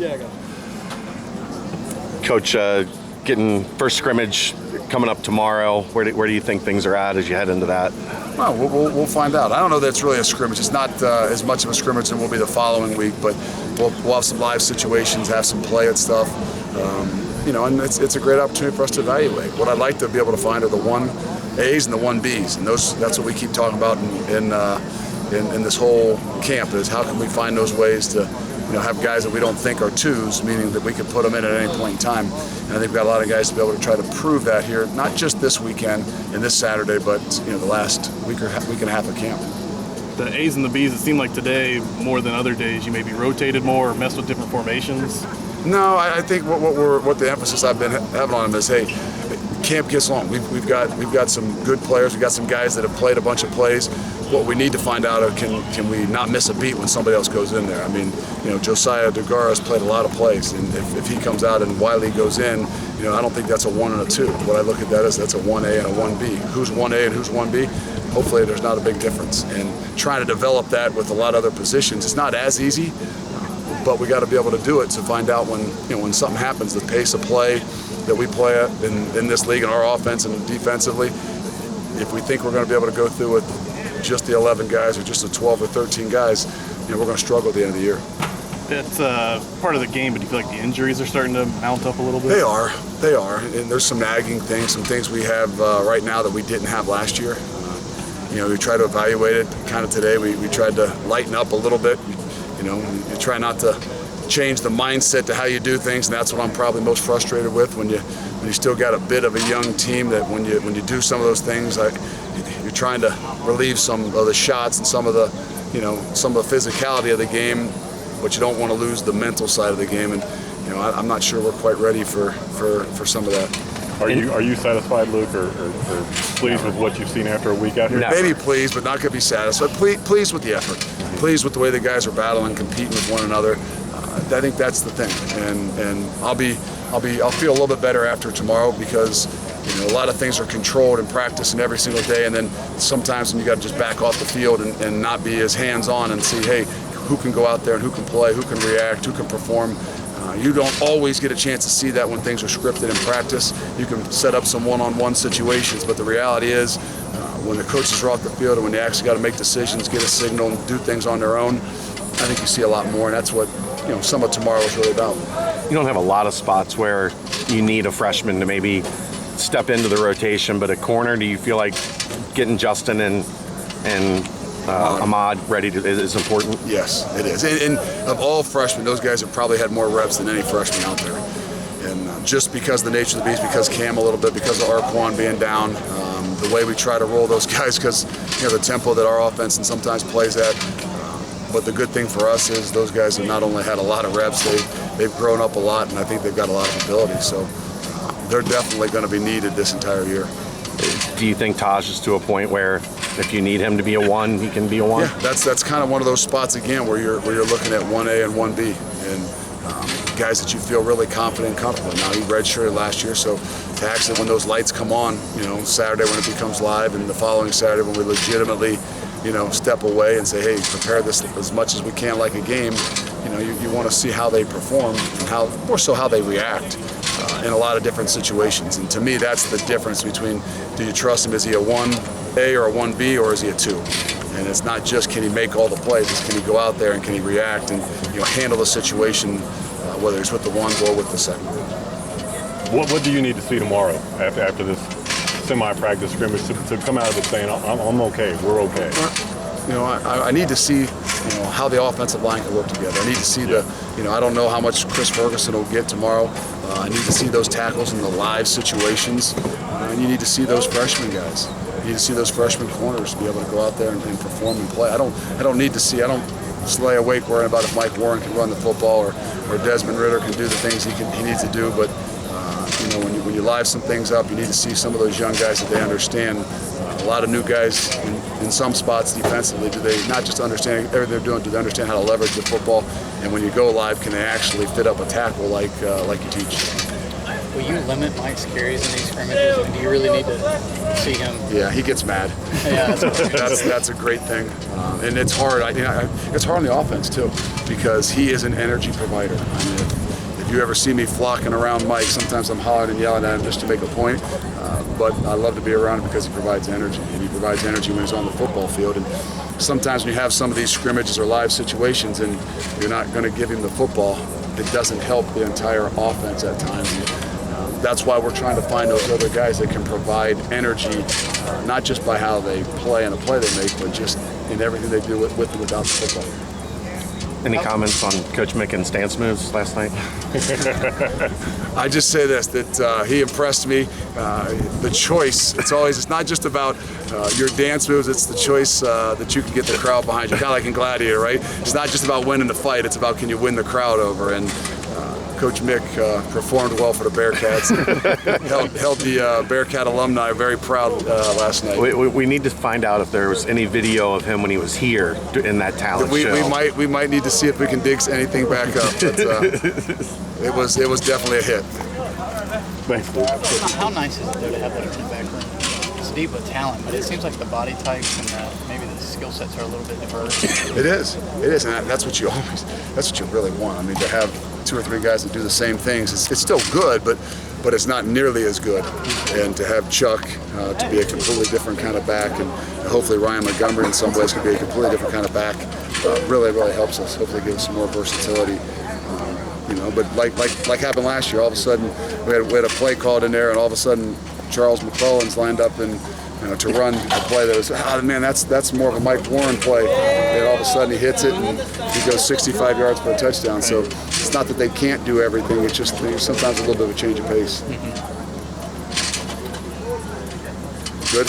Yeah, I got you. Coach, getting first scrimmage coming up tomorrow. Where do you think things are at as you head into that? Well, we'll find out. I don't know that it's really a scrimmage. It's not as much of a scrimmage than will be the following week, but we'll have some live situations, have some play and stuff. And it's a great opportunity for us to evaluate. What I'd like to be able to find are the 1As and the 1Bs, and that's what we keep talking about in this whole camp, is how can we find those ways to have guys that we don't think are 2s, meaning that we can put them in at any point in time. And I think we've got a lot of guys to be able to try to prove that here, not just this weekend and this Saturday, but the last week and a half of camp. The A's and the B's, it seemed like today, more than other days, you maybe rotated more or messed with different formations. No, I think what the emphasis I've been having on them is, hey, camp gets long. We've got some good players. We've got some guys that have played a bunch of plays. What we need to find out is can we not miss a beat when somebody else goes in there. I mean, Josiah DeGara has played a lot of plays, and if he comes out and Wiley goes in, I don't think that's a 1 and a 2. What I look at that is that's a 1A and a 1B. Who's 1A and who's 1B? Hopefully there's not a big difference. And trying to develop that with a lot of other positions, it's not as easy, but we got to be able to do it to find out when something happens, the pace of play that we play at in this league, in our offense and defensively. If we think we're going to be able to go through with just the 11 guys or just the 12 or 13 guys, we're going to struggle at the end of the year. That's part of the game, but do you feel like the injuries are starting to mount up a little bit? They are, and there's some nagging things, some things we have right now that we didn't have last year. We try to evaluate it kind of today. We tried to lighten up a little bit. You try not to change the mindset to how you do things, and that's what I'm probably most frustrated with when you still got a bit of a young team, that when you do some of those things, you're trying to relieve some of the shots and some of the physicality of the game, but you don't want to lose the mental side of the game. And I'm not sure we're quite ready for some of that. Are you satisfied, Luke, or pleased with what you've seen after a week out here? Maybe pleased, but not going to be satisfied. Pleased with the effort. Pleased with the way the guys are battling, competing with one another. I think that's the thing, and I'll feel a little bit better after tomorrow, because a lot of things are controlled in practice and every single day, and then sometimes when you got to just back off the field and not be as hands-on and see, hey, who can go out there and who can play, who can react, who can perform. You don't always get a chance to see that when things are scripted in practice. You can set up some one-on-one situations, but the reality is when the coaches are off the field and when they actually got to make decisions, get a signal, and do things on their own, I think you see a lot more, and that's what some of tomorrow is really about. You don't have a lot of spots where you need a freshman to maybe step into the rotation, but at corner, do you feel like getting Justin and Ahmad ready is important? Yes, it is. And of all freshmen, those guys have probably had more reps than any freshman out there. And just because of the nature of the beast, because Cam a little bit, because of Arquan being down, the way we try to roll those guys, because the tempo that our offense and sometimes plays at. But the good thing for us is those guys have not only had a lot of reps, they've grown up a lot, and I think they've got a lot of ability. So they're definitely going to be needed this entire year. Do you think Taj is to a point where if you need him to be a 1, he can be a 1? Yeah, that's kind of one of those spots again where you're looking at 1A and 1B, and guys that you feel really confident and comfortable. Now he redshirted last year, so to actually when those lights come on, Saturday when it becomes live, and the following Saturday when we legitimately step away and say, hey, prepare this as much as we can like a game. You want to see how they perform and more so how they react in a lot of different situations. And to me, that's the difference between, do you trust him? Is he a 1A or a 1B, or is he a 2? And it's not just can he make all the plays, it's can he go out there and can he react and handle the situation, whether it's with the 1s or with the 2nd. What do you need to see tomorrow after this semi-practice scrimmage to come out of it saying, I'm okay, we're okay? I need to see, how the offensive line can work together. I need to see I don't know how much Chris Ferguson will get tomorrow. I need to see those tackles in the live situations. And you need to see those freshman guys. You need to see those freshman corners be able to go out there and perform and play. I don't need to see, I don't lay awake worrying about if Mike Warren can run the football or Desmond Ridder can do the things he needs to do, but when you live some things up, you need to see some of those young guys that they understand. A lot of new guys in some spots defensively, do they not just understand everything they're doing, do they understand how to leverage the football? And when you go live, can they actually fit up a tackle like you teach? Will you limit Mike's carries in these scrimmages? I mean, do you really need to see him? Yeah, he gets mad. Yeah, That's a great thing, and it's hard. It's hard on the offense too, because he is an energy provider. I mean, if you ever see me flocking around Mike, sometimes I'm hollering and yelling at him just to make a point. But I love to be around him because he provides energy, and he provides energy when he's on the football field. And sometimes when you have some of these scrimmages or live situations, and you're not going to give him the football, it doesn't help the entire offense at times. That's why we're trying to find those other guys that can provide energy, not just by how they play and the play they make, but just in everything they do with and without the football. Any comments on Coach Mickens' stance moves last night? I just say this, that he impressed me. The choice, it's not just about your dance moves, it's the choice that you can get the crowd behind you, kind of like in Gladiator, right? It's not just about winning the fight, it's about can you win the crowd over. And Coach Mick performed well for the Bearcats. held the Bearcat alumni very proud last night. We need to find out if there was any video of him when he was here in that talent show. We might need to see if we can dig anything back up. But, it was definitely a hit. Thanks. How nice is it though to have that running back room? It's deep with talent, but it seems like the body types and maybe the skill sets are a little bit diverse. It is, and that's what you really want. I mean, to have 2 or 3 guys that do the same things, it's still good, but it's not nearly as good. And to have Chuck to be a completely different kind of back, and hopefully Ryan Montgomery in some ways can be a completely different kind of back, really helps us. Hopefully gives us some more versatility. But like happened last year, all of a sudden we had a play called in there, and all of a sudden Charles McClellan's lined up and to run a play that was, that's more of a Mike Warren play. And all of a sudden he hits it and he goes 65 yards for a touchdown. So it's not that they can't do everything, it's just sometimes a little bit of a change of pace. Good.